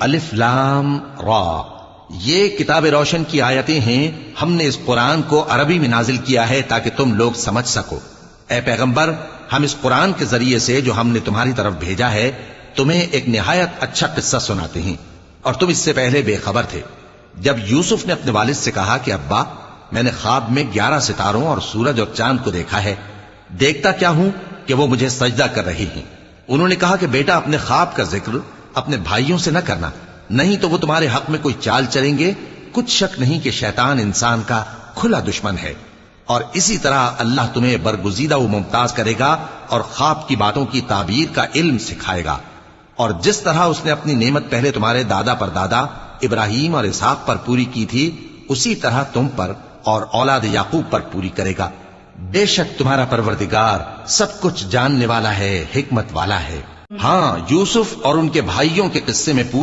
الف لام را، یہ کتاب روشن کی آیتیں ہیں. ہم نے اس قرآن کو عربی میں نازل کیا ہے تاکہ تم لوگ سمجھ سکو. اے پیغمبر، ہم اس قرآن کے ذریعے سے جو ہم نے تمہاری طرف بھیجا ہے تمہیں ایک نہایت اچھا قصہ سناتے ہیں، اور تم اس سے پہلے بے خبر تھے. جب یوسف نے اپنے والد سے کہا کہ ابا، میں نے خواب میں 11 ستاروں اور سورج اور چاند کو دیکھا ہے، دیکھتا کیا ہوں کہ وہ مجھے سجدہ کر رہی ہیں. انہوں نے کہا کہ بیٹا، اپنے خواب کا ذکر اپنے بھائیوں سے نہ کرنا، نہیں تو وہ تمہارے حق میں کوئی چال چلیں گے. کچھ شک نہیں کہ شیطان انسان کا کھلا دشمن ہے، اور اسی طرح اللہ تمہیں برگزیدہ و ممتاز کرے گا اور خواب کی باتوں کی تعبیر کا علم سکھائے گا. اور جس طرح اس نے اپنی نعمت پہلے تمہارے دادا پر دادا ابراہیم اور اسحاق پر پوری کی تھی، اسی طرح تم پر اور اولاد یعقوب پر پوری کرے گا. بے شک تمہارا پروردگار سب کچھ جاننے والا ہے، حکمت والا ہے. ہاں، یوسف اور ان کے بھائیوں کے قصے میں پوچھ